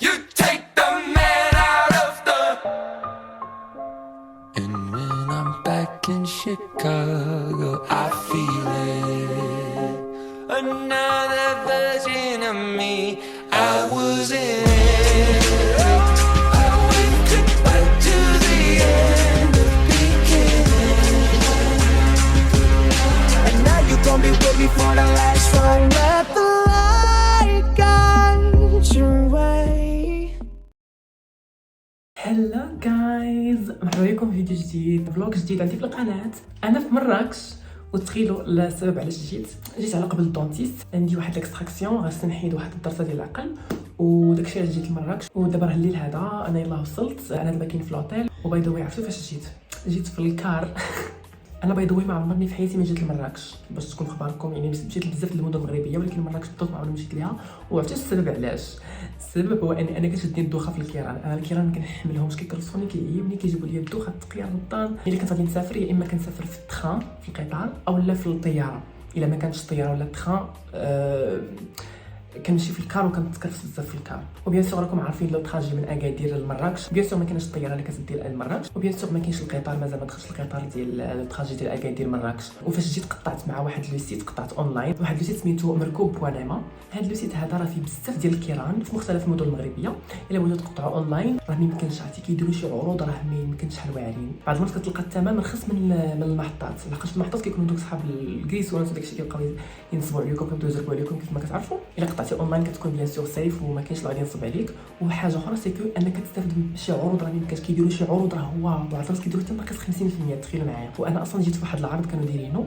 You take the man out of the. And when I'm back in Chicago, I feel it. Another version of me. I was in it. I went back to the end of beginning. And now you gon' be with me for the last ride. Let the light guide your way. هلا جايز، مرحبا بكم في فيديو جديد، فلوق جديد عندي في القناه. انا في مراكش وتخيلوا السبب علاش جيت على قبل الدونتيست. عندي واحد الاكستراكسيون غادي نحيد واحد الضرسه ديال العقل وداكشي علاش جيت لمراكش. ودابا راه الليل هذا انا يلاه وصلت. انا دابا كاين في لوطيل وباي ذا واي عرفتوا فاش جيت في الكار. انا باي ذا واي ما عمرني في حياتي ما جيت لمراكش باش تكون خباركم، يعني مشيت لبزاف د المدن المغربيه ولكن مراكش بالضبط ما عمرني مشيت ليها. وعرفتوا السبب علاش؟ السبب هو اني انا كتشدني الدوخه في الكيران. انا الكيران ما كنحملهمش، كيكرسوني، كيعيبني، كيجيبوا لي الدوخه الثقيله للدار. الا كنت غادي نسافر يا اما كنسافر في التخان في القطار او لا في الطياره. الا ما كانتش الطياره ولا التخان كنمشي في الكار وكنتكرفس بزاف في الكار. وبيان سور راكم عارفين لو تراجي من اكادير لمراكش بيان سور ما كاينش الطياره اللي كتدي لمراكش، وبيان سور ما كاينش القطار، مازال ما دخلش القطار ديال لو تراجي ديال اكادير مراكش. وفاش جيت قطعت مع واحد لو سيت، قطعت اونلاين واحد لو سيت سميتو مركوب بوانيما. هاد لو سيت هذا راه فيه بزاف ديال الكيران في مختلف المدن المغربيه. الا بغيتو تقطعوا اونلاين راه ما يمكنش، عرفتي كيديروا شي عروض راه ما يمكنش شحال واعرين. بعض المرات كتلقى الثمن رخص من المحطات، لحقاش المحطات كيكونوا دوك صحاب الكريسونات وداكشي كيبقاو ينصبوا عليكم كيبداو يزربوا عليكم كيف ما كتعرفوا. الا قطعتي اونلاين كتكون بيان سور سيف وما كاينش اللي غادي ينصب عليك. وحاجه اخرى سيكو انك كتستافد من شي عروض راه ما يمكنش، كيديروا شي عروض راه هو بعض المرات كيديروا حتى ناقص 50%. تخيلوا معايا. وانا اصلا جيت في واحد العرض كانوا دايرينو.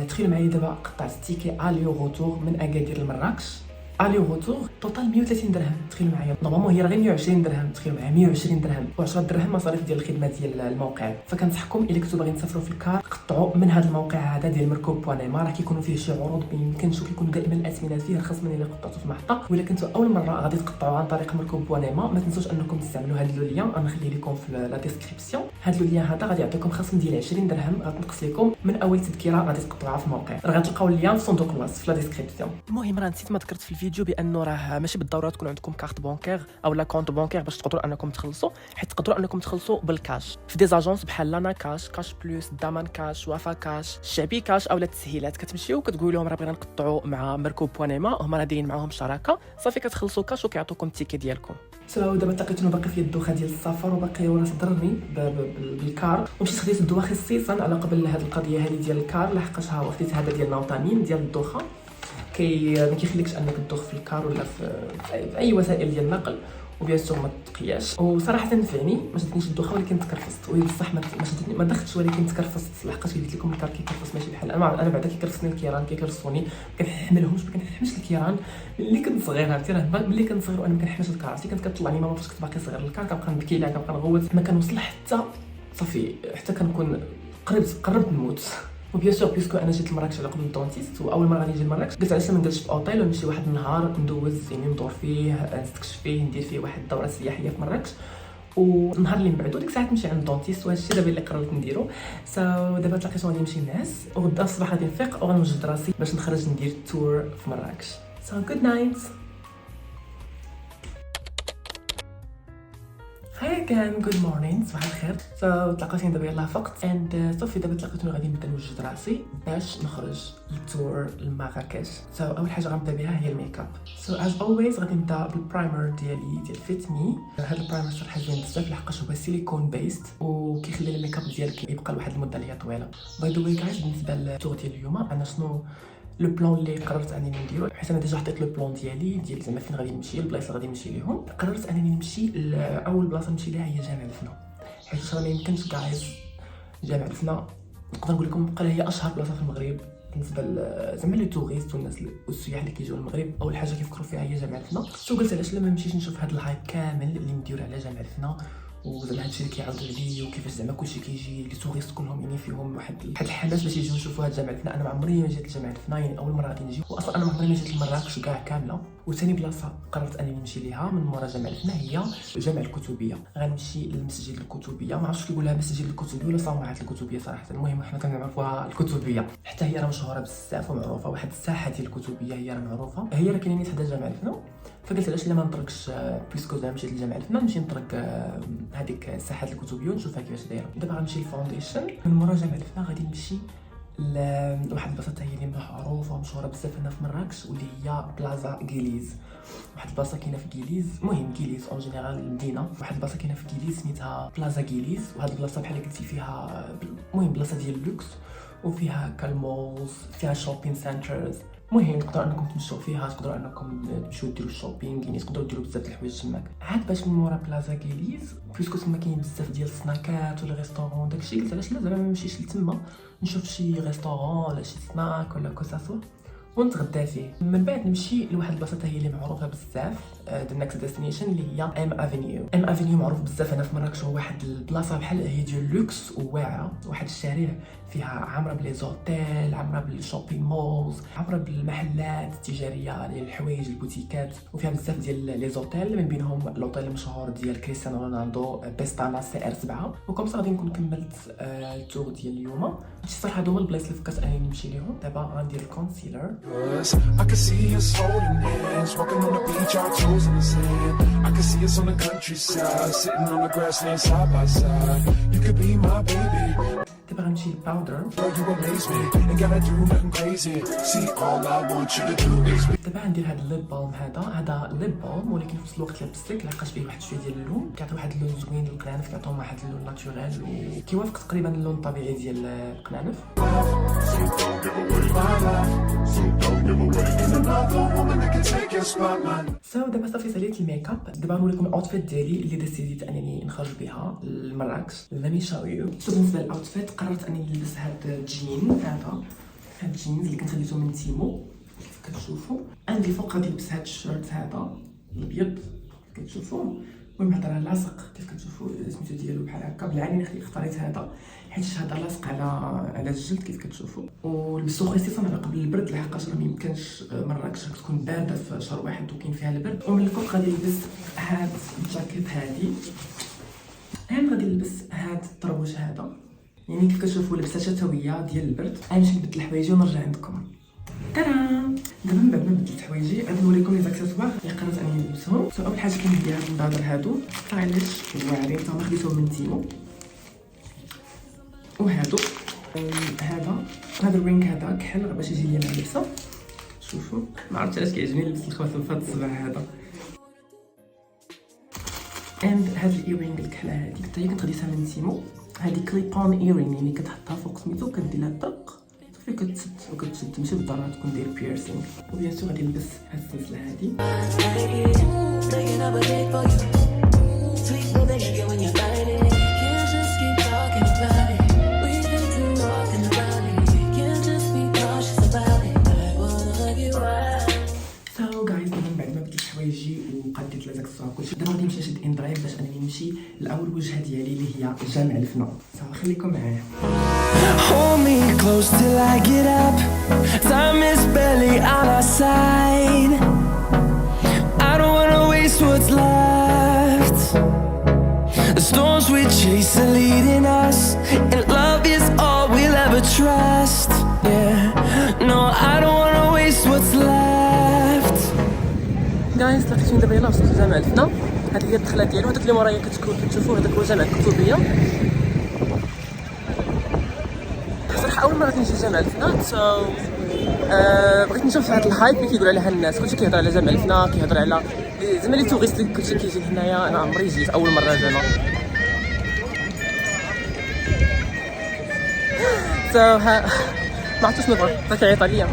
تخيلوا معايا دابا قطعت التيكي الي وغوتور من اكادير لمراكش الي وغوتور توتال 130 درهم. تخيلوا معايا نورمالمون هي راه غير 120 درهم. تخيلوا معايا 120 درهم و10 درهم مصاريف ديال الخدمه ديال الموقع. فكنصحكم الا كنتو باغيين تسافروا في الكار قطعوا من هذا الموقع هذا ديال مركوب بوانيما، راه كيكونوا فيه شي عروض ما يمكنش، وكيكونوا دائما الاثمنه فيه رخص من الا قطعتوا في المحطه. والا كنتو اول مره غادي تقطعوا عن طريق مركوب بوانيما ما تنسوش انكم تستعملوا هذا لو لين، انا نخليه لكم في لا ديسكريبسيون. هذا لو لين هذا غادي يعطيكم خصم ديال 20 درهم غتنقص لكم من اول تذكره غادي تقطعوها في الموقع. راه غتلقاو اللين في صندوق الوصف في لا ديسكريبسيون. المهم راه نسيت ما ذكرت في الفيديو بانه راه ماشي بالضروره تكون عندكم كارت بانكير او لا كونت بانكير باش تقدروا انكم تخلصوا، حيت تقدروا انكم تخلصوا بالكاش في دي زاجونس بحال لانا كاش، كاش بلوس، دامان كاش، وافا كاش، شعبي كاش او لا التسهيلات. كتمشيو وكتقولوا لهم راه بغينا نقطعوا مع مركوب بوانيما، هما راه دايرين معاهم شراكه، صافي كتخلصوا كاش وكيعطوكم التيكي ديالكم. دابا تلقيت انه باقي فيه الدوخه ديال السفر وباقي وراه ضرني بالكار، ومشيت خديت الدواء خصيصا على قبل هذه القضيه هذه ديال الكار، لحقاش ها هو خديت هذا ديال نوطامين ديال الدوخه. ما كيخليكش انك تدوخ في الكار ولا في اي وسائل ديال النقل، وبيان سور ما تقياش. وصراحه نفعني، ما شدنيش الدوخه ولكن تكرفست. وهي بصح ما شدني، ما دختش ولكن تكرفست، لحقاش قلت لكم الكار كيكرفس ماشي بحال انا بعدا كيكرفسني الكيران، كيكرفسوني ما كنحملهمش، ما كنحملش الكيران. ملي كنت صغير عرفتي راه ملي كنت صغير وانا ما كنحملش الكار، عرفتي كانت كطلعني ماما فاش كنت باقي صغير الكار كنبقى نبكي لها كنبقى نغوت، ما كنوصل حتى صافي حتى كنكون قربت نموت. وبيان سور بيسكو انا جيت لمراكش على قبل الدونتيست، واول مره غادي نجي لمراكش قلت علاش ما نديرش في اوطيل ونمشي واحد النهار ندوز، يعني ندور فيه نستكشف فيه ندير فيه واحد الدوره سياحيه في مراكش، والنهار اللي من بعدو ديك الساعه نمشي عند الدونتيست. وهذا الشيء دابا اللي قررت نديرو. دابا تلاقيت غادي نمشي نعس وغدا الصباح غادي نفيق وغنوجد راسي باش نخرج ندير تور في مراكش. good night. هاي كان جود مورنينغ، صباح الخير. تلاقيتني دابا يلاه فقت اند صافي دابا تلاقيتوني غادي نبدا نوجد راسي باش نخرج للتور لمراكش. اول حاجه غنبدا بها هي الميك اب. از اولويز غادي نبدا بالبرايمر ديالي ديال فيت مي. هذا البرايمر صراحه زوين بزاف لحقاش هو سيليكون بيست وكيخلي الميك اب ديالك يبقى لواحد المده اللي هي طويله. باي ذا واي جايز بالنسبه للتور ديال اليوم انا شنو لو بلان اللي قررت انني نديرو، حيت انا ديجا حطيت لو بلان ديالي ديال زعما فين غادي نمشي، البلايص اللي غادي نمشي ليهم. قررت انني نمشي لاول بلاصه نمشي ليها هي جامع الفنا، حيت راه ما يمكنش جايز جامع الفنا نقدر نقول لكم بقى هي اشهر بلاصه في المغرب بالنسبه زعما لي توريست والناس والسياح اللي كيجيو للمغرب. اول حاجه كيفكروا فيها هي جامع الفنا. قلت علاش لا ما نمشيش نشوف هذا الهايب كامل اللي نديرو على جامع الفنا، وزعما هادشي اللي كيعاودوا عليه وكيفاش زعما كلشي كيجي لي توريست كلهم، يعني فيهم واحد الحماس باش يجيو يشوفوا هاد جامع الفنا. انا ما عمري ما جيت لجامع الفنا، يعني اول مره غادي نجي، واصلا انا ما عمري ما جيت لمراكش كاع كامله. وثاني بلاصه قررت انني نمشي ليها من مورا جامع الفنا هي جامع الكتبيه. غنمشي للمسجد الكتبيه، ما عرفتش كيقولها مسجد الكتبيه ولا صومعه الكتبيه صراحه، المهم حنا كنعرفوها الكتبيه، حتى هي راه مشهوره بزاف ومعروفه. واحد الساحه ديال الكتبيه هي راه معروفه، هي راه كاينين حدا جامع الفنا. فقلت علاش لا ما نطرقش بيسكو زعما مشيت لجامع الفنون نمشي نطرق هذيك ساحه الكتبيه ونشوفها كيفاش دايره. دابا غنمشي للفونديشن، من مورا جامع الفنون غادي نمشي لواحد البلاصه هي اللي معروفه ومشهوره بزاف هنا في مراكش واللي هي بلازا كيليز. واحد البلاصه كاينه في كيليز، المهم كيليز اون جينيرال المدينه، واحد البلاصه كاينه في كيليز سميتها بلازا كيليز. وهاد البلاصه بحال قلتي فيها المهم بلاصه ديال اللوكس وفيها كالمولز، فيها شوبين سنترز. المهم تقدروا انكم تمشوا فيها، تقدروا انكم تمشيو ديروا الشوبينغ، يعني تقدروا ديروا بزاف د الحوايج تماك. عاد باش من مورا بلازا كيليز بيسكو تما كاين بزاف ديال السناكات ولا ريستورون داكشي، قلت علاش لا زعما ما نمشيش لتما نشوف شي ريستورون ولا شي سناك ولا كوساسوا ونتغدى فيه. من بعد نمشي لواحد البلاصه هي اللي معروفه بزاف، ذا نيكست ديستنيشن اللي هي ام افينيو. ام افينيو معروف بزاف هنا في مراكش، هو واحد البلاصه بحال هي ديال لوكس وواعره، واحد الشارع فيها عامره بلي زوتيل، عامره بالشوبينغ مولز، عامره بالمحلات التجاريه ديال الحوايج البوتيكات، وفيها بزاف ديال لي زوتيل من بينهم الاوتيل المشهور ديال كريستيانو رونالدو بيستانا سي ار 7. وكم صا غادي نكون كملت التور ديال اليوم. الصراحه هادو هما البلايص اللي فكرت انني نمشي ليهم. دابا غندير الكونسيلر. I can see us holding hands, walking on the beach, our toes in the sand. I can see us on the countryside, sitting on the grassland side by side. You could be my baby. دابا غنمشي للباودر. Girl, you amaze me, ain't gotta do nothing crazy. See, all I want you to do is دابا غندير هاد الليب بالم. هذا ليب بالم ولكن في نفس الوقت لابس لك لحقاش فيه واحد شويه ديال اللون، كيعطي واحد اللون زوين للقنانف، كيعطيهم واحد اللون ناتوريل وكيوافق تقريبا اللون الطبيعي ديال القنانف. دابا صافي ساليت الميك اب. دابا نوريكم الاوتفيت ديالي اللي ديسيديت انني نخرج بها لمراكش. لامي شاو يو. بالنسبه للاوتفيت قررت انني نلبس هاد الجين، هاد الجينز اللي كنت خديته من تيمو كيف كتشوفوا. عندي الفوق غادي نلبس هاد الشورت هذا الابيض كيف كتشوفوا. المهم هذا راه لاصق كيف كتشوفوا سميتو ديالو بحال هكا. بالعادي اختاريت هذا حيت هذا لاصق على الجلد كيف كتشوفوا. ولبسو خصيصا على قبل البرد لحقاش راه ميمكنش مراكش تكون بارده في شهر واحد وكاين فيها البرد. ومن الفوق غادي نلبس هاد الجاكيت هادي. غادي نلبس هاد الطربوش هذا، يعني كيف كتشوفوا لبسه شتويه ديال البرد. غنمشي نبدل حوايجي ونرجع عندكم. ترام. دابا من بعد ما بدلت حوايجي غادي نوريكم لي زاكسيسوار اللي قررت انني نلبسهم. اول حاجه كندير هاد النظاظر هادو ستايليش واعرين، تا هما خديتهم من تيمو. وهادو هذا الرينغ هذا كحل باش يجي ليا مع اللبسه. شوفوا ما عرفتش علاش كيعجبني نلبس الخواتم في هاد الصبع هذا. هاد الايرينغ الكحله هذيك حتى هي كنت خديتها من تيمو. هذه كليبون ايرينغ، يعني كتحطها فوق سميتو كدير لها طق صافي كتشد تمشي بالضرورة تكون داير بيرسينغ. وبيان سور غادي نلبس هاد السلسله هادي. حوايجي وقديت لازاك الصوره كلشي. دابا غادي نمشي نشد ان درايف باش انني نمشي لاول وجهه ديالي اللي هي جامع الفنون. خليكم معايا. Hold me close till I get up. Time is barely on our side. I don't wanna waste what's left. The storms we chase are leading us, and love is all we'll ever trust. Yeah, no, I don't wanna waste what's left. جايز لقيتوني دابا يلاه وصلت لجامع الفنون. هذه هي الدخله ديالو. هذاك اللي مورايا كتشوفوا هذاك هو جامع الكتبيه. صراحه اول مره كنجي لجامع الفنون، بغيت نشوف هذا الهايب اللي كيقولوا عليها الناس. كلشي كيهضر على جامع الفنون، كيهضر على زعما لي توريست اللي كلشي كيجي هنايا. انا عمري جيت اول مره زعما. ما عرفتش شنو نبغي كيعيط عليا.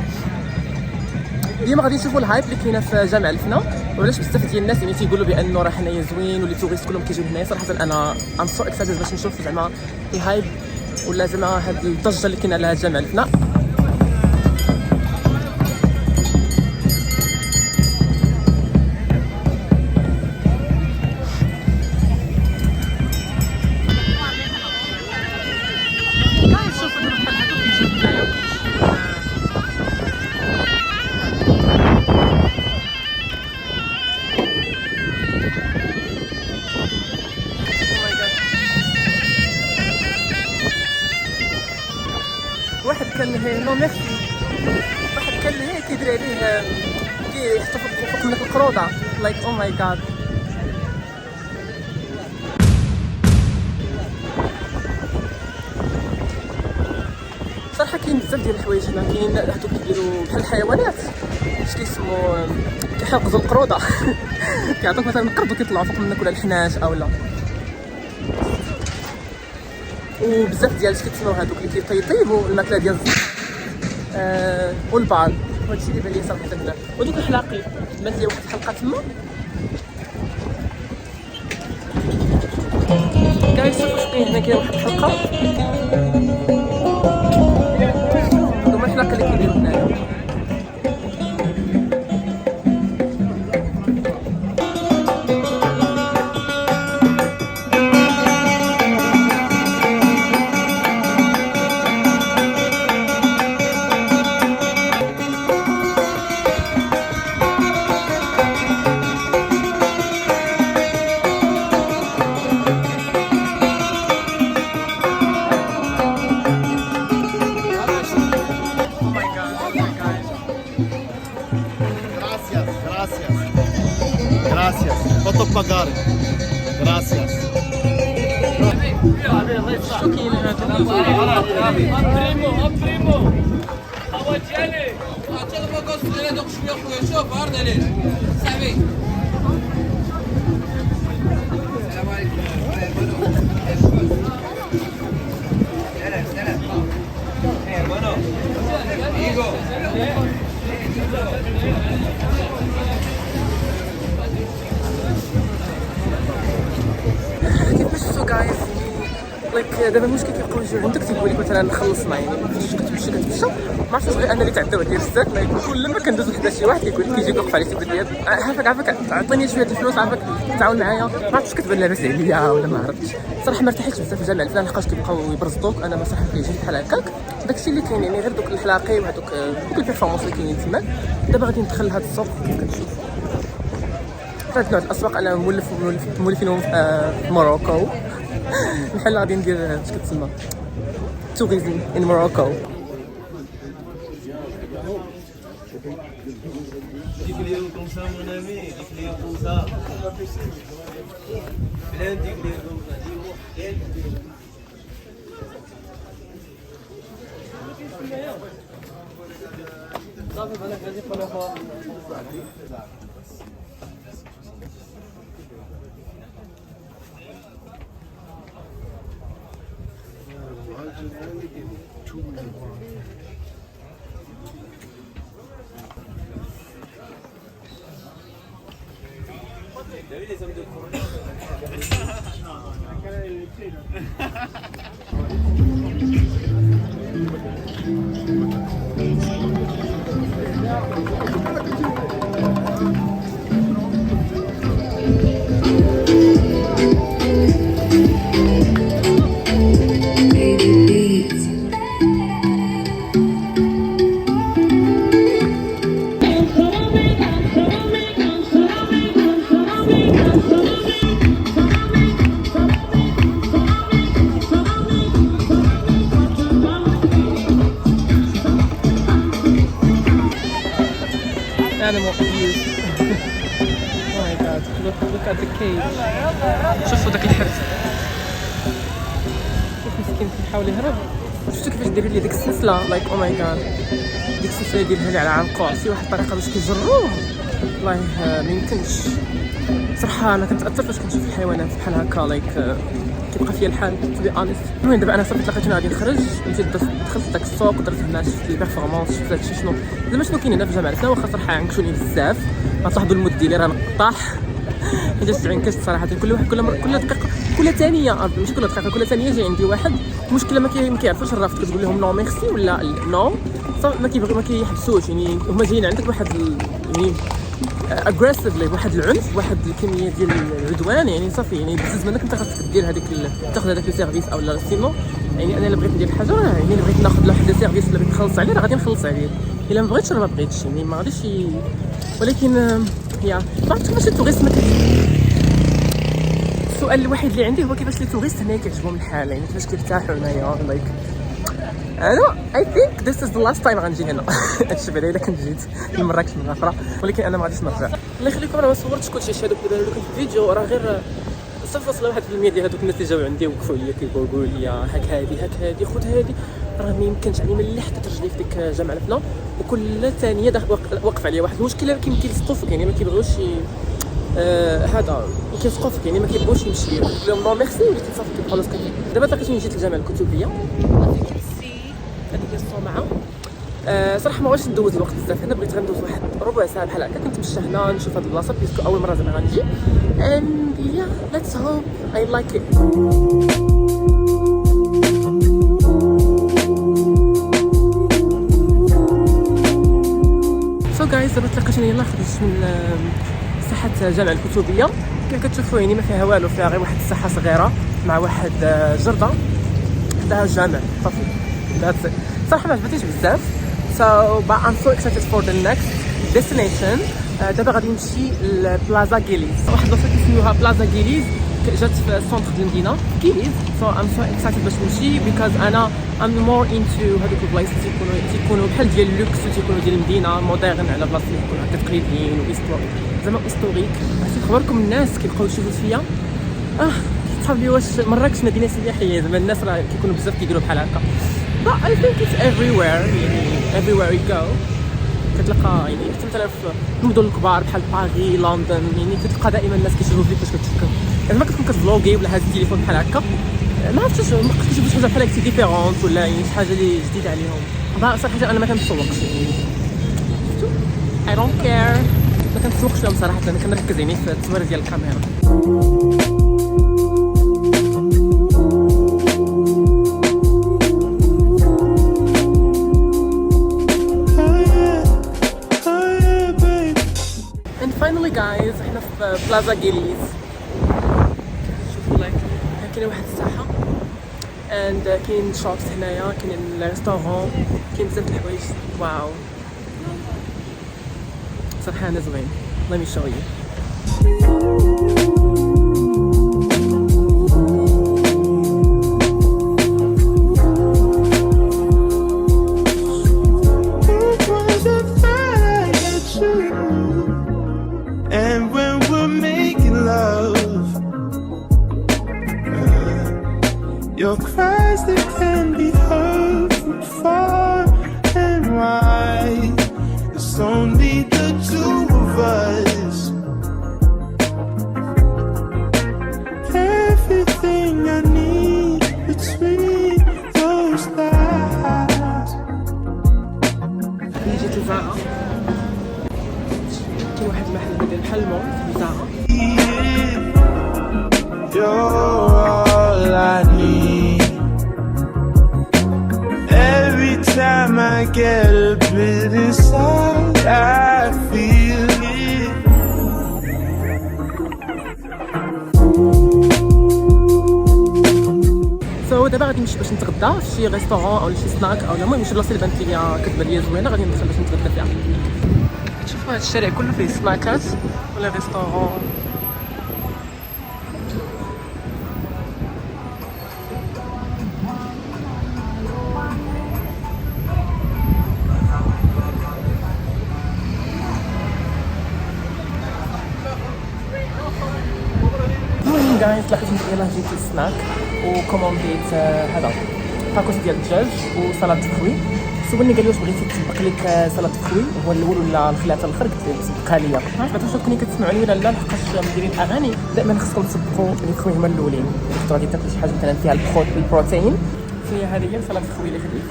اليوم غادي نشوفوا الهايب اللي كاينه في جامع الفنون وعلاش بزاف ديال الناس يعني تيقولوا بانه راه حنايا زوين واللي توريست كلهم كيجيو هنايا. صراحه انا ام سو اكسايتد باش نشوف زعما الهايب ولا زعما هاد الضجه اللي كاينه على جامع الفنون. واحد كان نو ميرسي، واحد كان هي كيدير عليه كيحطو فوق من القروضه. لايك او ماي جاد. صراحه كاين بزاف ديال الحوايج هنا، كاين هادوك كيديروا بحال الحيوانات اش كيسمو كيحرقوا القروده كيعطوك مثلا قرد وكيطلعوا فوق منك ولا الحناش او لا، وبزاف ديال اش كيتسموا هادوك اللي كيطيبوا الماكله ديال الزيت والبال، وهادشي اللي بان لي صراحه هنا. ودوك الحلاقي بانت لي واحد الحلقه تما كاين واش كاين هنا، كاين واحد الحلقه هما الحلاقه اللي كيديروا هنايا. Gracias. Quanto pagare? Gracias. شو كاين كيفاش شفتو جايز لايك دابا المشكل كيبقاو يجيو عندك تيقول لك مثلا خلصنا، يعني فاش كتمشي ما عرفتش غير انا اللي تعداو عليا بزاف، لايك كل ما كندوز لحدا شي واحد كيقول لك كيجي يوقف عليك تيقول لي عافاك عطيني شويه الفلوس، عافاك تعاون معايا، ما عرفتش كتبان لاباس عليا ولا ما عرفتش. صراحه ما ارتحيتش بزاف في الجامع الفلان لحقاش كيبقاو يبرزطوك، انا ما صراحه كيجي بحال هكاك داكشي اللي كاين، يعني غير دوك الحلاقي وهذوك البيرفورمانس اللي كاينين تما. دابا غادي ندخل لهاد السوق كيف كتشوف هاد نوع الاسواق، انا مولفينهم في موروكو بحال غادي ندير اش كتسمى tourism in Morocco. Animal abuse. Oh my god, look at the cage. شوفوا داك الحرس كيف مسكين كيحاول يهرب. شفتوا كيفاش داروا لي ديك السلسله لايك او ماي جاد، ديك السلسله ديالها اللي على عنقو شي واحد الطريقه باش كيجروه والله ما يمكنش. صراحه انا كنتاثر فاش كنشوف الحيوانات بحال هكا لايك كيبقى فيا الحال تو بي اونست. المهم دابا انا صافي تلاقيت غادي نخرج، مشيت دخلت داك السوق درت هنا شفت لي بيرفورمانس، شفت هادشي شنو زعما شنو كاين هنا في جامع الفنا. واخا صراحه عنكشوني بزاف، غتلاحظوا المد ديالي راه طاح حيت عنكشت صراحه. كل واحد كل دقيقه كل ثانيه ماشي كل دقيقه كل ثانيه جاي عندي واحد المشكله ما كيعرفوش الرافد، كتقول لهم نو ميرسي ولا نو صافي ما كيبغيو ما كيحبسوش، يعني هما جايين عندك واحد يعني اجريسيفلي واحد العنف واحد الكميه ديال العدوان، يعني صافي يعني بزز منك انت خاصك دير هذيك تاخذ هذاك السيرفيس او لا سينو. يعني انا الا بغيت ندير حاجه يعني الا بغيت ناخذ واحد السيرفيس ولا بغيت نخلص عليه راه غادي نخلص عليه، الا ما بغيتش راه ما بغيتش، يعني ما غاديش ولكن يا ما عرفتش كيفاش التوريست ما السؤال الوحيد اللي عندي هو كيفاش لي توريست هنا كيعجبهم الحال، يعني كيفاش كيرتاحوا هنايا لايك انا اي ثينك ذيس از ذا لاست تايم غنجي هنا. هادشي بعدا الا كنت جيت لمراكش مره اخرى، ولكن انا ما غاديش نرجع. الله يخليكم انا ما صورتش كلشي هادشي هذوك دابا لكم في الفيديو، راه غير صافي وصل 1% ديال هذوك الناس اللي جاو عندي وقفوا عليا كيقولوا لي هاك هادي خذ هادي، راه ما يمكنش يعني ملي حطيت رجلي في ديك جامع الفنا وكل ثانيه وقف عليا واحد المشكله، كيلصقوا فيك يعني ما كيبغيوش هذا كيلصقوا فيك يعني ما كيبغوش يمشي. قلت لهم نو ميرسي وليت صافي كيبقاو لاصقين. دابا لقيت جيت للجامع الكتبيه هذه هي الصومعه. صراحه ما بغيتش ندوز الوقت بزاف هنا، بغيت غندوز واحد ربع ساعه بحال هكا، كنتمشى هنا نشوف هاد البلاصه بيسكو اول مره زعما غنجي. and yeah let's hope I like it. so guys دابا تلاقيتني يلاه خرجت من ساحه جامع الكتبيه. كيف كتشوفوا يعني ما فيها والو، فيها غير واحد الساحه صغيره مع واحد جرده حداها الجامع صافي. صراحه ما عجبتنيش بزاف. so but I'm so excited for the next destination. دابا غادي نمشي لبلازا كيليز، واحد البلاصه كيسميوها بلازا كيليز، جات في السونتر ديال المدينه كيليز. so I'm so excited باش نمشي because انا I'm more into هذوك البلايص تيكونوا بحال ديال اللوكس وتيكونوا ديال المدينه مودرن على بلاصه اللي يكونوا هكا تقليديين زعما هيستوريك. عرفتي نخبركم الناس كيبقاو يشوفوا فيا كيتصحاب لي واش مراكش مدينه سياحيه، زعما الناس راه كيكونوا بزاف كيديروا بحال هكا. but I think it's everywhere يعني everywhere you go كتلقى يعني مثلا في المدن الكبار بحال باغي لندن يعني كتلقى دائما الناس كيشوفوا فيك باش كتفكر يعني ما كتكون كتفلوغي ولا هاز التليفون بحال هكا. ما عرفتش ما كتشوفوش حاجه بحال هكا ديفيرونت ولا يعني شي حاجه اللي جديده عليهم. صراحه انا ما كنتسوقش I don't care، ما كنتسوقش لهم صراحه، انا كنركز يعني في التصوير ديال الكاميرا. finally guys احنا في بلازا كيليز. شوفوا لك كاين واحد الساحه and كاين شوبس هنايا، كاين ريستورون، كاين بزاف د الحوايج. واو صراحه انا زوين. let me show you. Your cries that can be heard from far and wide. It's only the two of us. Everything I need between those lines. جيت لزارا، كاين واحد المحل ديال بحال المول في زارا. You're all I need. Every time I get a bit inside, I feel it. so دابا غادي نمشي باش نتغدى في شي ريستورون او شي سناك او المهم شي بلاصه اللي بانت ليا كتبان ليا زوينه غادي ندخل باش نتغدى فيها. شوفوا هاد الشارع كله فيه سناكات ولا ريستورون. جايز لقيت يلاه جيت للسناك وكومونديت هذا تاكوس ديال الدجاج وسلطه فروي. سولني قال لي واش بغيتي تسبق لك سلطه فروي هو الاول ولا نخليها حتى الاخر، قلت له تسبقها ليا. ما عرفتش واش كنتي كتسمعوني ولا لا، لحقاش مديرين الاغاني دائما خصكم تسبقوا لي فروي هما الاولين. كنت غادي تاكل شي حاجه مثلا فيها البروتين، فهي هذه هي سلطه فروي اللي خديت.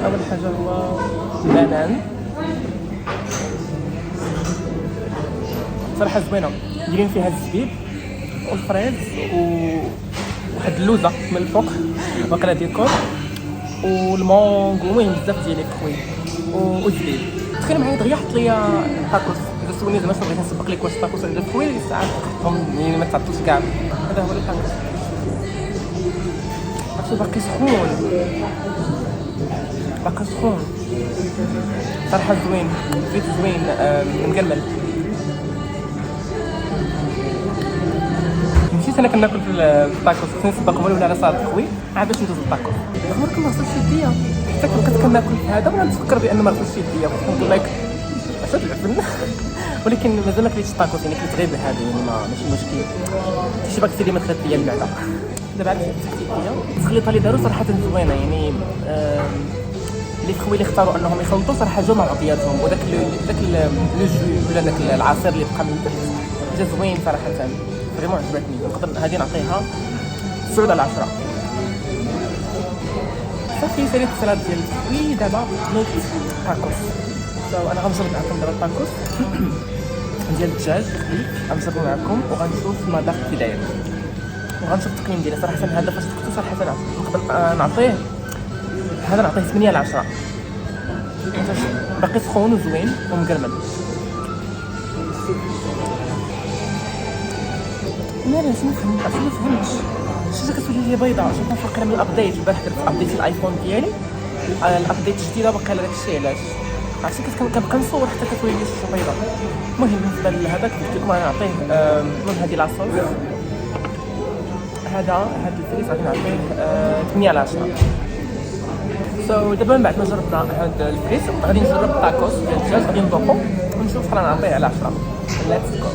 اول حاجه هو البنان، صراحه زوينه، دايرين فيها الزبيب والفريز وواحد اللوزه من الفوق باقله ديكور والمونغ، المهم بزاف ديال لي فروي والزبيب. تخيل معايا دغيا حط ليا تاكوس. اذا سولني زعما شنو بغيت نسبق لك واش تاكوس ولا فروي، ساعات قطعتهم يعني ما تعطوش كاع. هذا هو الحاجه. عرفتي باقي سخون، باقي سخون صراحه زوين، زيت زوين مقلمل. نسيت كنا كناكل في الطاكوس، كنا نسبق ولا على صالة خوي عاد باش ندوز الطاكوس. عمرك ما غسلتش يديا؟ حتى كنت كناكل في هذا وانا نتفكر بان ما غسلتش يديا، كنقول لك اش هاد العفن. ولكن مازال ما كليتش الطاكوس، يعني كليت غير بهذا، يعني ماشي مشكل. شي بكتيريا ما دخلت ليا من بعدا. دابا عاد فتحت يديا، التخليطه اللي داروا صراحه زوينه، يعني اللي خوي اللي اختاروا انهم يخلطوا صراحه جو مع بعضياتهم، وداك داك لو جو ولا داك العصير اللي بقى من تحت جا زوين صراحه، فريمون عجبتني. نقدر هذه نعطيها 9 على 10. صافي ساليت السلاد ديال الفوي. دابا نوض طاكوس. انا غنجرب معكم دابا الطاكوس ديال الدجاج غنجربو معكم وغنشوف المذاق كي داير وغنشوف التقييم ديالي. صراحه هذا فاش دقتو صراحه نقدر نعطيه 8 على 10. باقي سخون وزوين ومقرمل. لا شنو فهمتش شي كتولي لي بيضاء. شنو فاقره من الابديت البارح درت ابديت الايفون ديالي، الابديت الجديده باقي على داكشي. علاش عرفتي كنبقى نصور حتى كتولي لي شي بيضاء. المهم بالنسبه لهذاك قلت لكم غنعطيه من هذه لاصوص هذا الفريز غادي نعطيه 8 على 10. دابا من بعد ما جربنا هذا الفريز غادي نجرب الطاكوس ديال الدجاج، غادي نذوقو ونشوف شحال غنعطيه على 10. ليتس جو.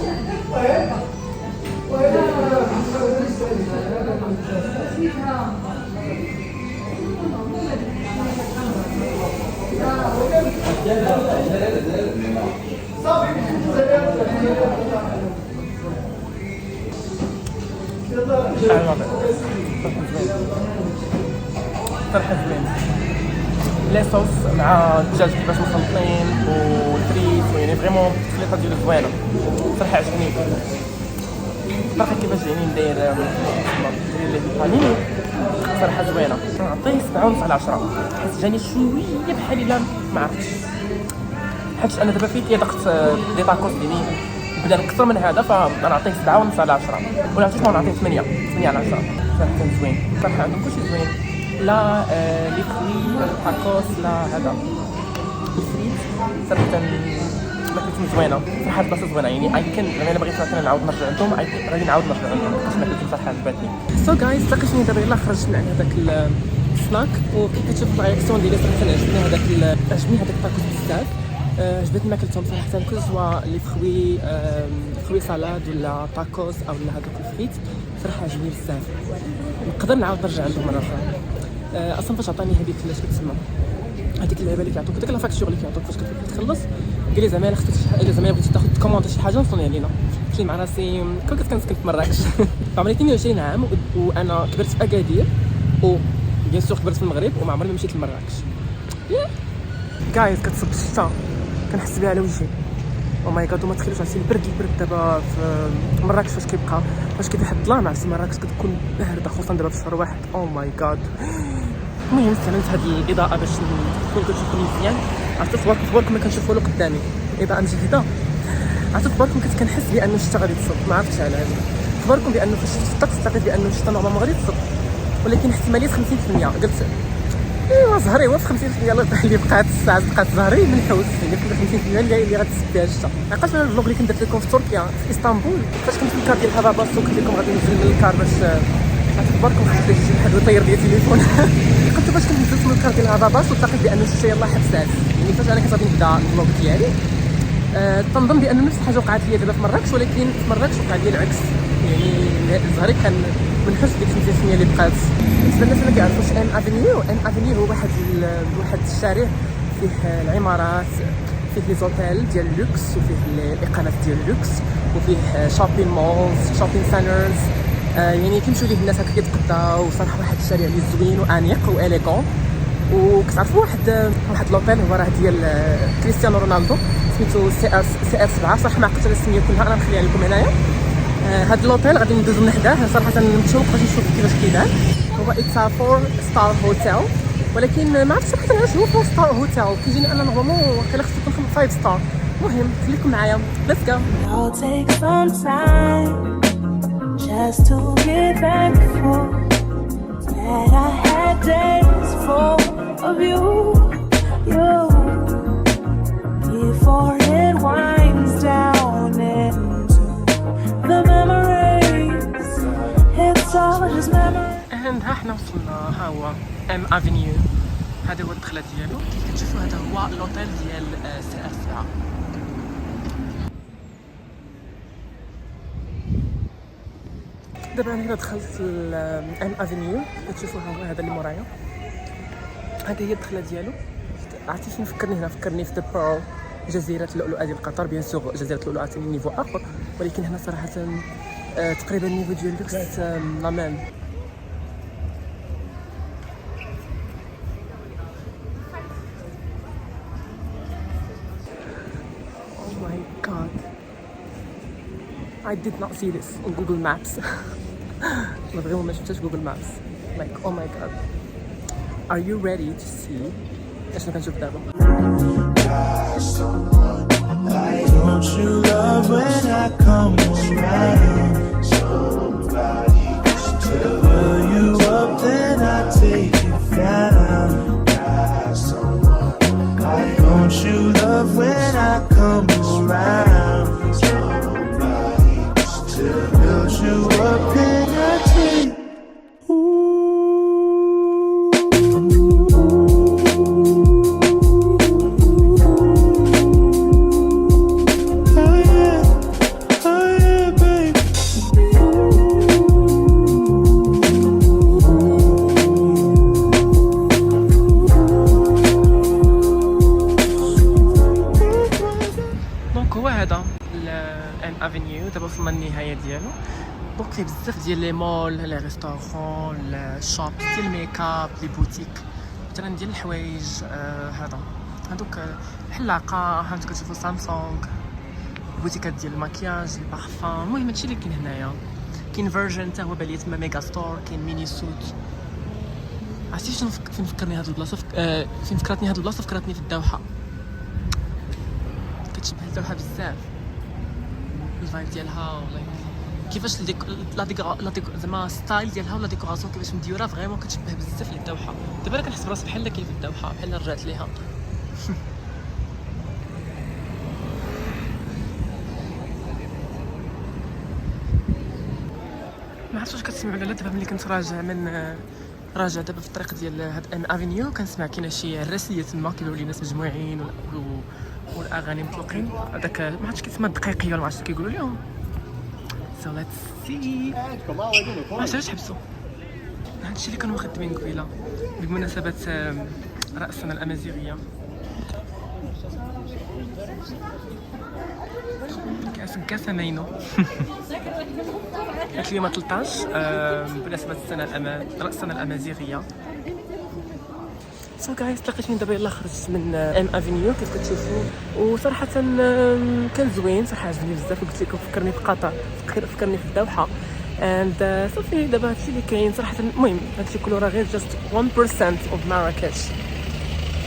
صراحة زوين لي صوص مع الدجاج كيفاش مخلطين والفريز، يعني فريمون التخليطه ديالو زوينه صراحة عجبني. باقي كيفاش يعني ندير لي فيتامين صراحة زوينة. نعطيه 7.5 على 10. حيت جاني شوية بحال الا ما عرفتش، حيت انا دابا فيت ضغط دي طاكوس ديالي بدا اكثر من هذا، فغنعطيه 7.5 على 10 ولا عرفتش نعطيه 8 على 10. صراحة زوين، صراحة عندهم كلشي زوين. لا لي فروي طاكوس لا هذا الفريت صراحة ماكلتهم زوينه صراحه. البلاصه زوينه يعني انا الا بغيت مثلا نعاود نرجع عندهم غادي نعاود نرجع عندهم باش ماكلتهم صراحه عجبتني. جايز لاقيتني دابا يلاه خرجت من هذاك السناك وكيف كتشوف الرياكسيون ديالي صراحه عجبني هذاك الطاكوس بزاف. عجبتني ماكلتهم صراحه كل سواء لي فروي سالاد ولا طاكوس او لا هذوك الفريت صراحه عجبني بزاف. نقدر نعاود نرجع عندهم مره اخرى. اصلا فاش عطاني هذيك اش كتسمى هذيك اللعبه اللي كيعطوك ديك لا فاكتور اللي كيعطوك فاش كتخلص قال لي زعما الا زعما بغيتي تاخذ كوموند شي حاجه وصلني علينا. مشيت مع راسي كنت كنسكن في مراكش عمري 22 عام وانا كبرت في اكادير و بيان سور كبرت في المغرب وما عمري ما مشيت لمراكش. جايز كتصب الشتا كنحس بها على وجهي. او ماي جاد. وما تخيلوش عرفتي البرد دابا في مراكش فاش كيبقى فاش كيبدا واحد الظلام. عرفتي مراكش كتكون بارده خصوصا دابا في شهر واحد. او ماي جاد. المهم استعملت هذه الاضاءه باش نكون كنشوفوني مزيان. عرفتوا صبركم ما كنشوفوا له قدامي اضاءه جديده. عرفتوا صبركم كنت كنحس بانه الشتا غادي تصب، ما عرفتش علاش. صبركم بانه فاش الطقس تعطيت بانه الشتا نورمالمون غادي تصب، ولكن احتماليه 50%. قلت ايوا زهري هو في 50% اللي بقات الساعه بقات زهري من الحوس، يعني كل 50% اللي غتسب بها الشتا. عقلت انا الفلوغ اللي كنت درت لكم في تركيا في اسطنبول فاش كنت في الكار ديال هذا باص وقلت لكم غادي ننزل من الكار باش تباركم حتى شي واحد يطير لي التليفون. قلت باش كنت نزلت من الكار ديال هذا باص وتلاقيت بان الشتا يلاه حبسات. يعني فاش انا كنت غادي نبدا الفلوغ ديالي تنظن بان نفس الحاجه وقعت لي دابا في مراكش، ولكن في مراكش وقع لي العكس. يعني الزهري كان منحوس ديك 50% اللي بقات. بالنسبه للناس اللي ما كيعرفوش ام افينيو هو واحد الشارع فيه العمارات، فيه لي زوتيل ديال لوكس وفيه الاقامات ديال لوكس وفيه شوبين مولز شوبين سنترز. يعني كيمشيو ليه الناس هكا كيتقداو. صراحه واحد الشارع اللي زوين وانيق واليغون. وكتعرفوا واحد لوطيل هو راه ديال كريستيانو رونالدو سميتو CR 7. صراحه ما عقلتش على السميه كلها، انا نخليها لكم هنايا. هاد اللوطيل غادي ندوزو من حداه صراحه نمشيو باش نشوفوا كيفاش كيدار. هو اتس 4 ستار هوتيل، ولكن ما عرفتش صراحه علاش هو 4 ستار هوتيل. كيجيني انا نورمالمون واقيلا خصو يكون 5 ستار. المهم خليكم معايا ليتس جو. I'll take some time just to get thankful that I had days full of you before it winds down into the memories حنا وصلنا. ها هو ام افينيو، هذا هو الدخله ديالو. كيف كتشوفوا هذا هو لوطيل ديال سي ار سي. دابا انا هنا دخلت ام افينيو، كتشوفوا ها هو هذا اللي مورايا، هذه هي الدخله ديالو. عرفتي شنو فكرني هنا؟ فكرني في دبرو، جزيره اللؤلؤه ديال قطر. بيان سور جزيره اللؤلؤه ثاني نيفو اخر، ولكن هنا صراحه تقريبا النيفو ديال لوكس لا ميم. Oh my god, I did not see this on Google Maps. ما فريمون ما شفتش جوجل مابس. like oh my god, are you ready to see اشنو كنشوف دابا؟ Don't you love when I come around? Somebody to fill you up, then I take you down. Don't you love when I come around? Somebody to build you up, then I take. افينيو. دابا وصلنا للنهايه ديالو. دونك فيه بزاف ديال لي مول، لي ريستورون، لي شوب ديال الميك اب، لي بوتيك مثلا ديال الحوايج. هذا هذوك الحلاقه، هانتو كتشوفوا سامسونج، بوتيكات ديال الماكياج، البارفان. المهم هادشي اللي كاين هنايا. كاين فيرجن حتى هو بالي تما ميغا ستور، كاين ميني سوت. عرفتي شنو فين فكرني هاد البلاصه؟ فين فكرتني هاد البلاصه؟ فكرتني في الدوحه. كتشبه الدوحه بزاف، الفايب ديالها ولا كيفاش زعما ستايل ديالها ولا ديكوراسيون كيفاش مديوره فريمون كتشبه بزاف للدوحه. دابا انا كنحس براسي بحال كاين في الدوحه، بحال رجعت ليها. ما عرفتش واش كتسمعوا ولا لا. دابا ملي كنت راجع دابا في الطريق ديال هاد ان افينيو، كنسمع كاينه شي عراسيه تما كيبانوا لي ناس مجموعين والاغاني مطلقين. هذاك ما عرفتش كيتسمى الدقيقيه ولا ما عرفتش كيقولوا لهم. سو ليتس سي. ما عرفتش حبسوا هادشي اللي كانوا مخدمين قبيله بمناسبه راس السنه الامازيغيه. كاس ماينو اليوم 13 بمناسبه راس السنه الامازيغيه. سو جايز تلاقيتني دابا يلا خرجت من ام افينيو كيف كتشوفوا، وصراحه كان زوين صراحه، عجبني بزاف. وقلت لكم فكرني في قطر، فكرني في الدوحه. اند صافي دابا هادشي اللي كاين صراحه. المهم هادشي كله راه غير جاست 1% اوف مراكش،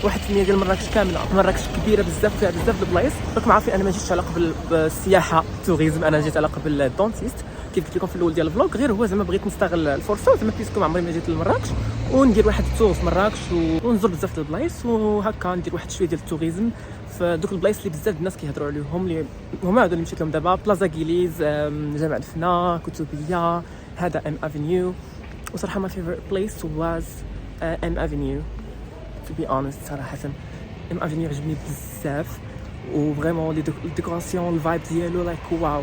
1% ديال مراكش كامله. مراكش كبيره بزاف، فيها بزاف د البلايص. راكم عارفين انا ما جيتش على قبل بالسياحه توريزم، انا جيت على قبل الدونتيست كيف قلت لكم في الاول ديال الفلوغ. غير هو زعما بغيت نستغل الفرصه زعما بيسكو عمري ما جيت لمراكش، وندير واحد التور في مراكش ونزور بزاف د البلايص، وهكا ندير واحد شويه ديال التوريزم في دوك البلايص اللي بزاف الناس كيهضروا عليهم، اللي هما هادو اللي مشيت لهم دابا: بلازا كيليز، جامع الفنا، كتبيه، هذا ام افينيو. وصراحه ما فيفورت بليس واز ام افينيو to be honest. صراحه ام افينيو عجبني بزاف، وفريمون لي ديكوراسيون الفايب ديالو لايك واو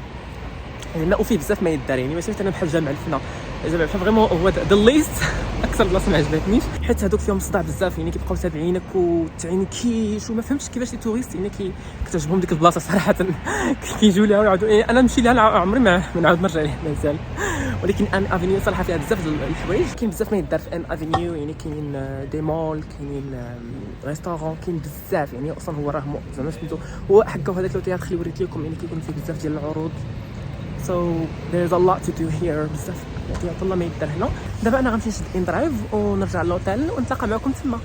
يعني. وفيه بزاف ما يدار يعني، ماشي مثلا بحال جامع الفنا. جامع الفنا فريمون هو ذا ليست اكثر بلاصه ما عجبتنيش، حيت هذوك فيهم صداع بزاف يعني، كيبقاو تابعينك وتعنكيش، وما فهمتش كيفاش لي توريست يعني كتعجبهم ديك البلاصه صراحه. كيجيو ليها ويعاودوا انا نمشي لها عمري ما نعاود نرجع ليها مازال. ولكن ام افينيو صراحه فيها بزاف د الحوايج، كاين بزاف ما يدار في ام افينيو يعني. كاين دي مول، كاين ريستورون، كاين بزاف يعني. اصلا هو راه زعما سميتو هو حكاو هذاك لو تياتر اللي وريت لكم يعني، كيكون فيه بزاف ديال العروض. So there's a lot to do here. بزاف يعطي الله ما يدار هنا. دابا انا غنمشي نشد ان درايف ونرجع للوطيل ونتلاقى معكم تما.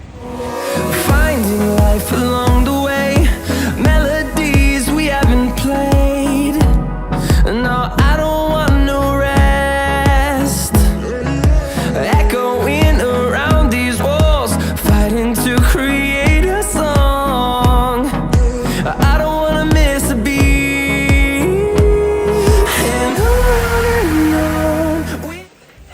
Finding life along the way, melodies we haven't played. No, I don't want no rest. Echoing around these walls, fighting to create a song. I don't wanna miss a beat. And on.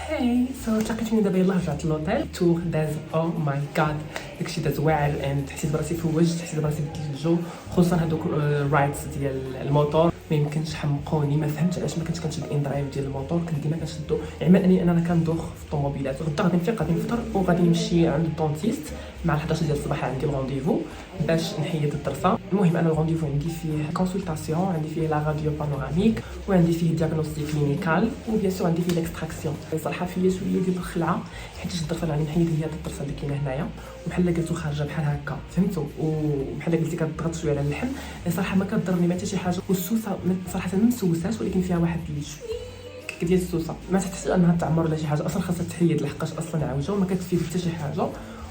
هاي سو تلاقيتوني دابا يلاه رجعت للوطيل تور داز او ماي جاد، داكشي داز واعر اند حسيت براسي فوجت، حسيت براسي بدلت الجو، خصوصا هذوك الرايدز ديال الموتور ما يمكنش حمقوني. ما فهمتش علاش ما كنتش كنشد ان درايف ديال الموتور، كنت ديما كنشدو علما اني انا كندوخ في الطوموبيلات. غدا غادي نفيق غادي نفطر وغادي نمشي عند الدونتيست مع 11 ديال الصباح، عندي الغونديفو باش نحيد الضرسه. المهم انا الغونديفو عندي فيه كونسلطاسيون، عندي فيه لا راديو بانوراميك، وعندي فيه دياغنوستيك كلينيكال، وبيان سور عندي فيه ليكستراكسيون. صراحه فيا شويه ديال الخلعه حيت الضرسه اللي غادي نحيد هي الضرسه اللي كاينه هنايا، وبحال قلتو خارجه بحال هكا فهمتوا، وبحال قلتي كتضغط شويه على اللحم. صراحه ما كضرني ما حتى شي حاجه، والسوسه صراحه ما مسوساش ولكن فيها واحد شويه ديال السوسه، ما تحتاج انها تعمر ولا شي حاجه، اصلا خاصها تحيد لحقاش اصلا عوجه وما كتفيد حتى شي حاجه،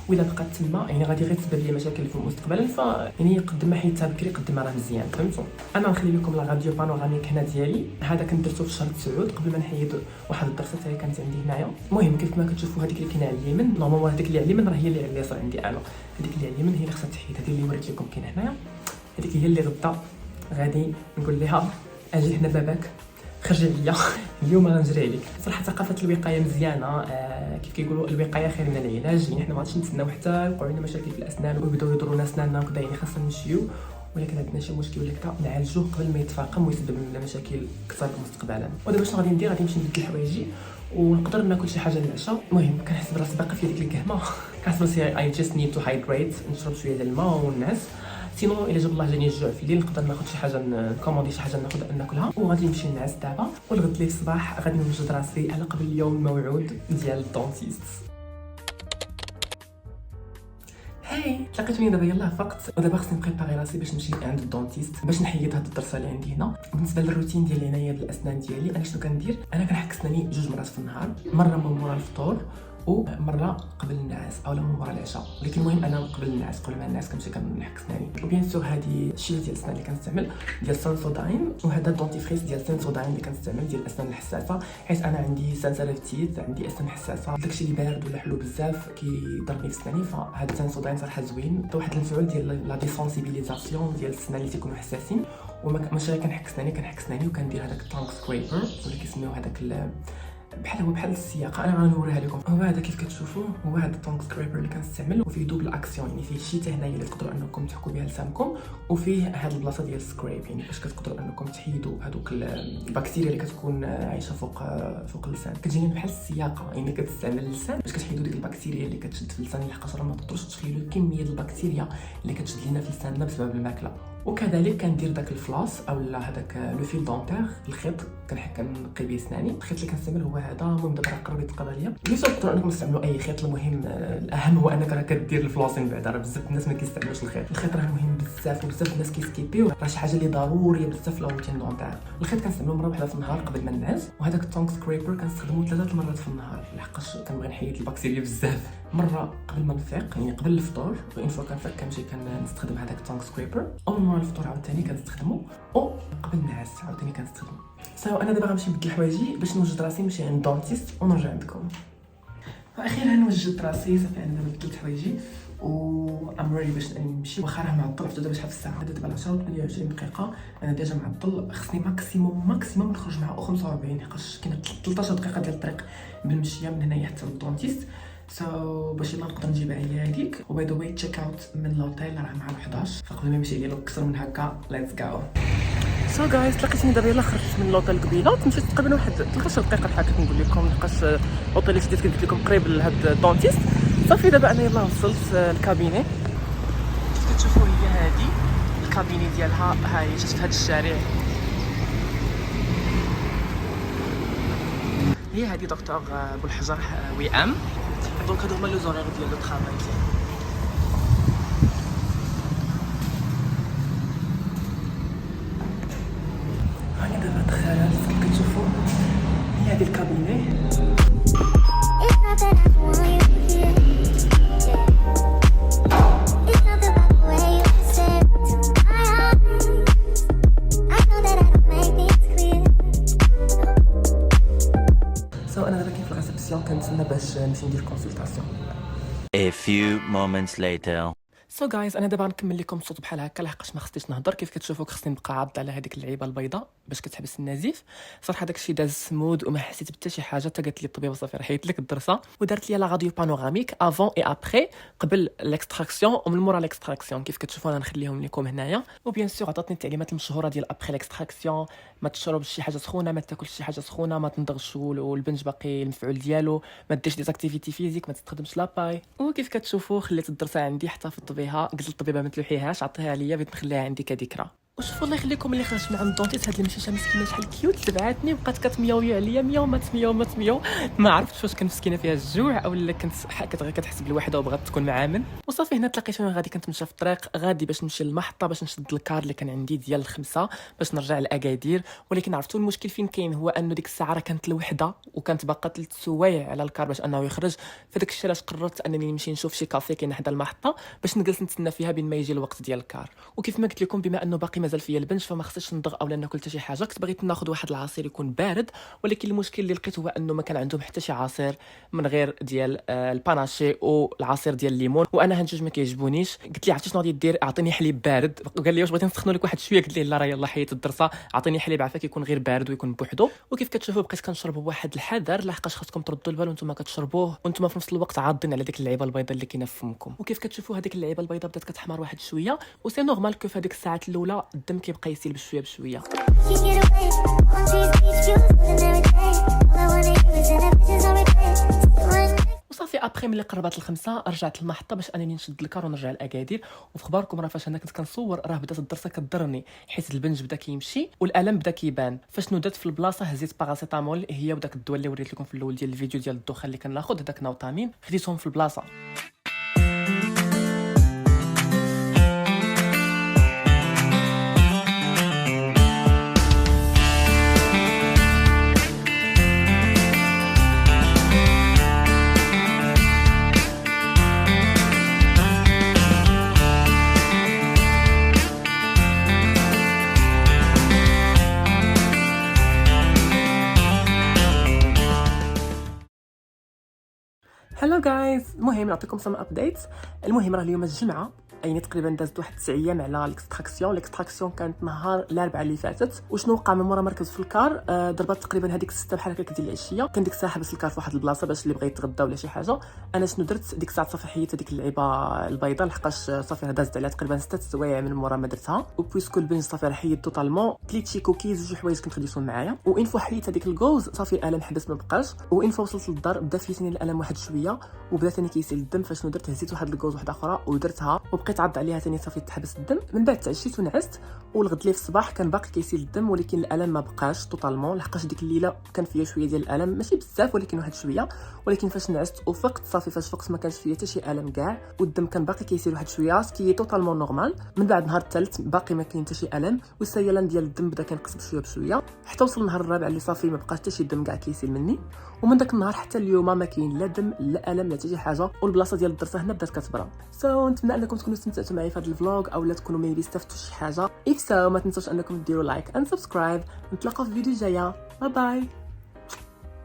وإلا بقات تما يعني غادي غير تسبب لي مشاكل في المستقبل. ف يعني قد ما حيدتها بكري قد ما راه مزيان فهمتوا. انا نخلي لكم لا راديو بانوراميك هنا ديالي، هذا كنت درتو في شهر 9 قبل ما نحيد واحد الضرسه حتى هي كانت عندي هنايا. المهم كيف ما كتشوفوا هذيك اللي كاينه على اليمين نورمالمون هذيك اللي على اليمين راه هي اللي على اليسار عندي انا، هذيك اللي على اليمين هي اللي خصها تحيد، هذه اللي وريت لكم كاينه هنايا، هذيك هي اللي غدا غادي نقول لها اجي حنا باباك خرجي ليا اليوم غنجري عليك. صراحه ثقافه الوقايه مزيانه، كيف كيقولوا الوقايه خير من العلاج، يعني حنا ما غاديش نتسناو حتى يوقعوا لنا مشاكل في الاسنان ويبداو يضرونا اسناننا وكذا، يعني خاصنا نمشيو ولكن عندنا شي مشكل ولا كذا نعالجوه قبل ما يتفاقم ويسبب لنا مشاكل اكثر مستقبلا. ودابا شنو غادي ندير؟ غادي نمشي نبدل حوايجي ونقدر ناكل شي حاجه للعشاء. المهم كنحس براسي باقا في ديك الكهمه، كنحس براسي اي جاست نيد تو هايدريت، نشرب شويه ديال الماء ونعس. سينو الا جاب الله جاني الجوع في الليل نقدر ناخذ شي حاجه نكوموندي شي حاجه ناكلها وغادي نمشي نعس دابا، والغد لي الصباح غادي نوجد راسي على قبل اليوم الموعود ديال الدونتيست. هاي تلاقيتوني دابا يلاه فقت، ودابا خصني نبريباري راسي باش نمشي عند الدونتيست باش نحيد هاد الضرسه اللي عندي هنا. بالنسبه للروتين ديال العنايه بالاسنان ديالي انا شنو كندير؟ انا كنحك سناني 2 مرات في النهار، مره من مورا الفطور ومره قبل النعاس او من مورا العشاء، ولكن المهم انا قبل النعاس قبل ما الناس كنمشي كنحك سناني. وبيان سور هذه الشيل ديال السنان اللي كنستعمل ديال سانسوداين، وهذا الدونتيفريس ديال سانسوداين اللي كنستعمل ديال الاسنان الحساسه، حيت انا عندي سنسيتيف تيث، عندي اسنان حساسه، داكشي اللي بارد ولا حلو بزاف كيضربني في سناني، فهذا سانسوداين صراحه زوين، عطى واحد الفعل ديال لا ديسونسيبيليزاسيون ديال السنان اللي تيكونوا حساسين. وماشي غير كنحك سناني وكندير هذاك التانك سكريبر ولا كيسميوه هذاك بحال السياقه، انا غنوريها لكم. هو هذا كيف كتشوفوا هو هذا التونغ سكريبر اللي كنستعمل، وفيه دوبل اكسيون، يعني فيه شي هنايا اللي تقدروا انكم تحكوا بها لسانكم، وفيه هذه البلاصه ديال السكريب يعني باش كتقدروا انكم تحيدوا هذوك البكتيريا اللي كتكون عايشه فوق اللسان. كتجيني بحال السياقه، يعني كتستعمل اللسان باش كتحيدوا ديك البكتيريا اللي كتشد في اللسان، لحقاش راه ما تقدروش تخيلوا كميه البكتيريا اللي كتشد لينا في لساننا بسبب الماكله. وكذلك كندير داك الفلاس او هذاك لو فيل دونتير، الخيط كنحك كنقي به سناني. الخيط اللي كنستعمل هو هذا. المهم دابا راه قرب يتقضى ليا، بيان سور تقدروا انكم تستعملوا اي خيط، المهم الاهم هو انك راه كدير الفلاسين بعدا. راه بزاف الناس ما كيستعملوش الخيط راه مهم بزاف، وبزاف الناس كيسكيبيو، راه شي حاجه اللي ضروريه بزاف لا روتين دونتير. الخيط كنستعملو مره واحده في النهار قبل ما ننعس، وهذاك التونغ سكريبر كنستخدمو 3 مرات في النهار لحقاش كنبغي نحيد البكتيريا بزاف. مره قبل ما نفيق يعني قبل الفطور، وان فوا كنفيق كنمشي كنستخدم هذاك التونغ سكريبر، او مره الفطور عاوتاني كنستخدمو، او قبل النعاس عاوتاني كنستخدمو. انا دابا غنمشي نبدل حوايجي باش نوجد راسي نمشي عند الدونتيست ونرجع عندكم. واخيرا وجدت راسي صافي، انا دابا بدلت حوايجي و ام ريدي باش نمشي. واخا راه معطل، عرفتوا دابا شحال في الساعه؟ دابا 10:28 دقيقه، انا ديجا معطل. خصني ماكسيموم نخرج مع 45 حقاش كاينه 13 دقيقه ديال الطريق بالمشيه من هنايا حتى للدونتيست. باش يلا نقدر نجيبها هي هذيك. وباي ذا واي تشيك اوت من لوطيل راه مع 11، فقبل ما نمشي ليا اكثر من هكا ليتس جو. جايز تلاقيتني دابا يلا خرجت من لوطيل قبيله، مشيت تقريبا واحد 13 دقيقه بحال كنت نقول لكم، لحقاش لوطيل اللي شديت قلت لكم قريب لهاد الدونتيست. صافي دابا انا يلا وصلت الكابيني، كتشوفوا هي هادي الكابيني ديالها، ها هي شفت هاد الشارع، هي هادي دكتور بوالحجر وئام. دونك هادو هما لو زونير ديال لو طرافاي ديالي. هاني دابا دخلت كيف كتشوفوا هي هادي الكابيني. انا دابا كاين في الريسبسيون كنتسنى باش نمشي ندير كونسلطاسيون. A few moments later. سو جايز انا دابا غنكمل لكم الصوت بحال هكا لحقاش ما خصنيش نهضر. كيف كتشوفوا خصني نبقى عاض على هذيك اللعيبه البيضاء باش كتحبس النزيف. صراحه داكشي داز سمود وما حسيت حتى شي حاجه. حتى قالت لي الطبيبه صافي راه حيت لك الدرسه ودارت لي لا راديو بانوراميك افون اي ابري قبل الاكستراكسيون ومن مورا الاكستراكسيون. كيف كتشوفوا انا نخليهم لكم هنايا. وبيان سور عطاتني التعليمات المشهوره ديال ابري الاكستراكسيون: ما تشربش شي حاجه سخونه، ما تاكلش شي حاجه سخونه، ما تنضغش والبنج باقي المفعول ديالو، ما ديرش دي اكتيفيتي فيزيك، ما تستخدمش لاباي. وكيف كتشوفوا خليت الدرسه عندي حتفظت بها. قلت للطبيبه ما تلوحيهاش، عطيها ليا بغيت نخليها عندي كذكرى. وشوفوا الله يخليكم اللي خرجت من عند الدونتيست هاد المشيشه مسكينه شحال كيوت تبعاتني بقات كتمياوي عليا 100 وما 100 وما 100. ما عرفتش واش كنت مسكينه فيها الجوع اولا كنت كتحس بالوحده وبغات تكون مع من. وصافي هنا تلاقيت انا غادي كنت ماشيه في الطريق غادي باش نمشي للمحطه باش نشد الكار اللي كان عندي ديال 5 باش نرجع لاكادير. ولكن عرفتوا المشكل فين كاين هو انه ديك الساعه راه كانت الوحده وكانت باقا 3 سوايع على الكار باش انه يخرج. فداك الشيء علاش قررت انني نمشي نشوف شي كافي كاين حدا المحطه باش نجلس نتسنى فيها بين ما يجي الوقت ديال الكار. وكيف ما قلت لكم بما انه باقي مازال فيا البنج فما خصنيش نضغ اولا ناكل حتى شي حاجه. كنت بغيت ناخذ واحد العصير يكون بارد ولكن المشكل اللي لقيت هو انه ما كان عندهم حتى شي عصير من غير ديال الباناشي والعصير ديال الليمون وانا هاد جوج ما كيعجبونيش. قلت لي عرفتي شنو غادي دير؟ اعطيني حليب بارد. وقال لي واش بغيتي نسخنوا لك واحد شويه؟ قلت ليه لا راه يلاه حيت الدرسه اعطيني حليب عافاك يكون غير بارد ويكون بوحدو. وكيف كتشوفوا بقيت كنشرب بواحد الحذر لحقاش خاصكم تردوا البال وانتم كتشربوه وانتم في نفس الوقت عاضين على ديك اللعيبه البيضاء اللي كاينه في فمكم. وكيف كتشوفوا هذيك اللعيبه البيضاء بدات كتحمر واحد شويه وسي نورمال كو في هذيك الساعات الاولى الدم كيبقى يسيل بشويه بشويه. وصافي ابخي ملي قربات الخمسه رجعت المحطه باش انني نشد الكار ونرجع لاكادير. وفي خباركم راه فاش انا كنت كنصور راه بدات الدرسه كضرني حيت البنج بدا كيمشي والالم بدا كيبان. فاش نودت في البلاصه هزيت باراسيتامول هي وداك الدواء اللي وريت لكم في الاول ديال الفيديو ديال الدخان اللي كناخذ هذاك نوتامين خديتهم في البلاصه. هلو جايز، المهم نعطيكم سم ابديتس. المهم راه اليوم الجمعه يعني تقريبا دازت واحد 9 ايام على الاكستراكسيون كانت نهار الاربعاء اللي فاتت. وشنو وقع من مورا مركز في الكار ضربات تقريبا هذيك 6 بحال هكا ديال العشيه. كان ديك الساعه حبس الكار في واحد البلاصه باش اللي بغى يتغدى ولا شي حاجه. انا شنو درت ديك الساعه صافي حيت هذيك اللعيبه البيضاء لحقاش صافي راه دازت عليها تقريبا 6 سوايع من مورا ما درتها. وبويسكو البنج صافي راه حيد توتالمون كليت كوكيز وجوج حوايج كنت خديتهم معايا. وانفو حيت هذيك الكوز صافي الالم حبس ما بقاش. وانفو وصلت للدار بدا فيتني الالم واحد شويه وبدا ثاني كيسيل الدم. فشنو درت؟ هزيت واحد الكوز واحده اخرى ودرتها وبقيت عض عليها ثاني صافي تحبس الدم. من بعد تعشيت ونعست والغد لي في الصباح كان باقي كيسيل الدم ولكن الالم ما بقاش توتالمون لحقاش ديك الليله كان فيا شويه ديال الالم ماشي بزاف ولكن واحد شويه. ولكن فاش نعست وفقت صافي فاش فقت ما كانش فيا حتى شي الم كاع والدم كان باقي كيسيل واحد شويه سكي توتالمون نورمال. من بعد نهار الثالث باقي ما كاين حتى شي الم والسيلان ديال الدم بدا كينقص بشويه بشويه حتى وصل النهار الرابع اللي صافي ما بقاش حتى شي دم كاع كيسيل مني. ومن داك النهار حتى اليوم ما كاين لا دم لا الم لا حتى شي حاجه والبلاصه ديال الدرسه هنا بدات كتبرى. نتمنى انكم تكونوا استمتعتوا معايا في هذا الفلوغ اولا تكونوا ميبي استفدتوا شي حاجه. if so ما تنسوش انكم ديروا لايك اند سبسكرايب. نتلاقاو في فيديو جايه. باي باي.